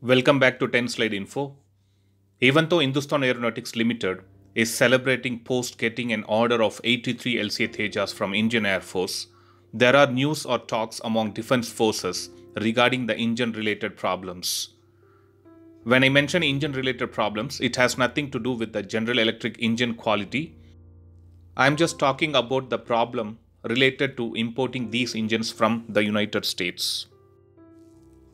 Welcome back to 10 Slide Info. Even though Hindustan Aeronautics Limited is celebrating post getting an order of 83 LCA Tejas from Indian Air Force, there are news or talks among defense forces regarding the engine related problems. When I mention engine related problems, it has nothing to do with the General Electric engine quality. I am just talking about the problem related to importing these engines from the United States.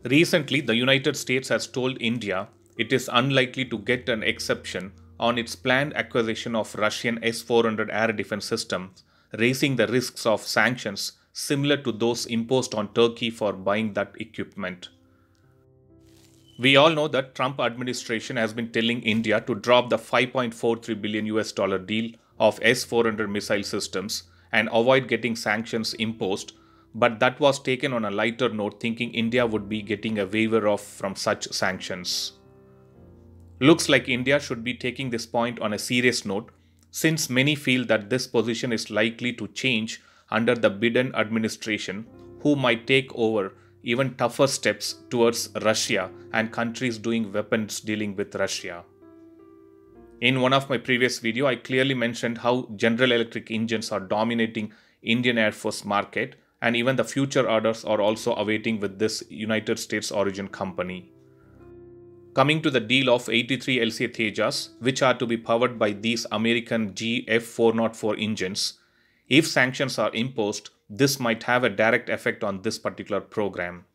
Recently, the United States has told India it is unlikely to get an exception on its planned acquisition of Russian S-400 air defense systems, raising the risks of sanctions similar to those imposed on Turkey for buying that equipment. We all know that Trump administration has been telling India to drop the $5.43 billion deal of S-400 missile systems and avoid getting sanctions imposed, but that was taken on a lighter note, thinking India would be getting a waiver from such sanctions. Looks like India should be taking this point on a serious note, since many feel that this position is likely to change under the Biden administration, who might take over even tougher steps towards Russia and countries doing weapons dealing with Russia. In one of my previous videos, I clearly mentioned how General Electric engines are dominating Indian Air Force market, and even the future orders are also awaiting with this United States origin company. Coming to the deal of 83 LCA Tejas, which are to be powered by these American GF404 engines, if sanctions are imposed, this might have a direct effect on this particular program.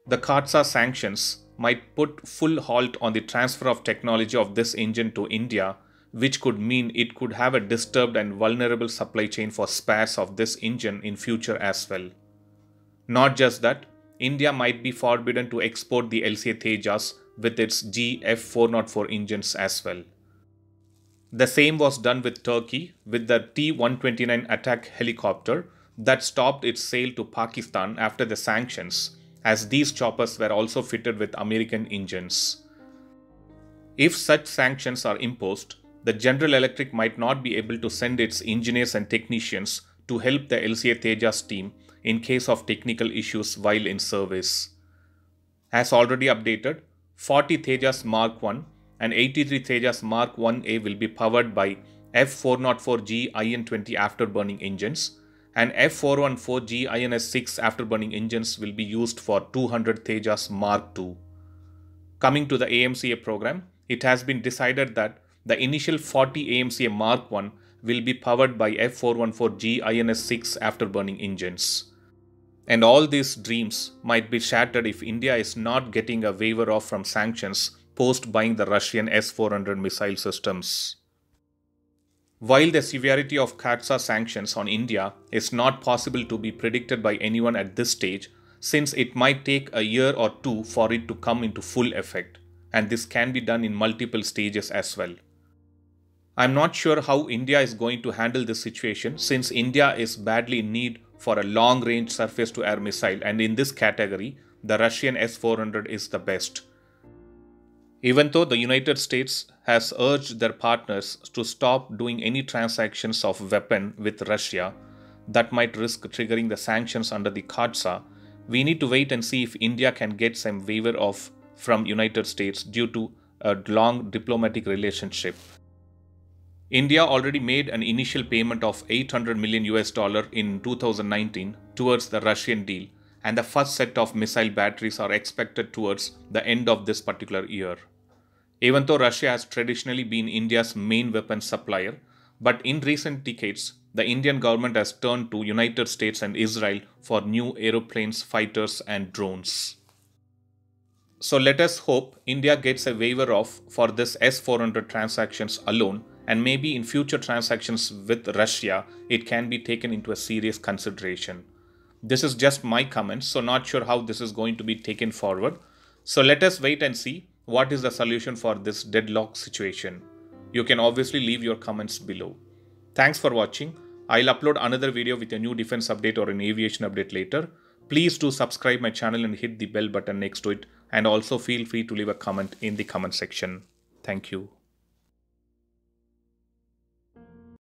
The CAATSA sanctions might put full halt on the transfer of technology of this engine to India, which could mean it could have a disturbed and vulnerable supply chain for spares of this engine in future as well. Not just that, India might be forbidden to export the LCA Tejas with its GF404 engines as well. The same was done with Turkey with the T-129 attack helicopter that stopped its sale to Pakistan after the sanctions, as these choppers were also fitted with American engines. If such sanctions are imposed, the General Electric might not be able to send its engineers and technicians to help the LCA Tejas team in case of technical issues while in service. As already updated, 40 Tejas Mark 1 and 83 Tejas Mark 1A will be powered by F404G IN-20 afterburning engines, and F414G INS-6 afterburning engines will be used for 200 Tejas Mark 2. Coming to the AMCA program, it has been decided that the initial 40 AMCA Mark 1 will be powered by F414G INS-6 afterburning engines. And all these dreams might be shattered if India is not getting a waiver from sanctions post buying the Russian S-400 missile systems. While the severity of CAATSA sanctions on India is not possible to be predicted by anyone at this stage, since it might take a year or two for it to come into full effect, and this can be done in multiple stages as well. I'm not sure how India is going to handle this situation, since India is badly in need for a long-range surface-to-air missile, and in this category, the Russian S-400 is the best. Even though the United States has urged their partners to stop doing any transactions of weapon with Russia that might risk triggering the sanctions under the CAATSA, we need to wait and see if India can get some waiver from United States due to a long diplomatic relationship. India already made an initial payment of $800 million in 2019 towards the Russian deal, and the first set of missile batteries are expected towards the end of this particular year. Even though Russia has traditionally been India's main weapons supplier, but in recent decades, the Indian government has turned to United States and Israel for new aeroplanes, fighters, and drones. So let us hope India gets a waiver for this S-400 transactions alone, and maybe in future transactions with Russia, it can be taken into a serious consideration. This is just my comments, so not sure how this is going to be taken forward. So let us wait and see what is the solution for this deadlock situation. You can obviously leave your comments below. Thanks for watching. I'll upload another video with a new defense update or an aviation update later. Please do subscribe my channel and hit the bell button next to it, and also feel free to leave a comment in the comment section. Thank you.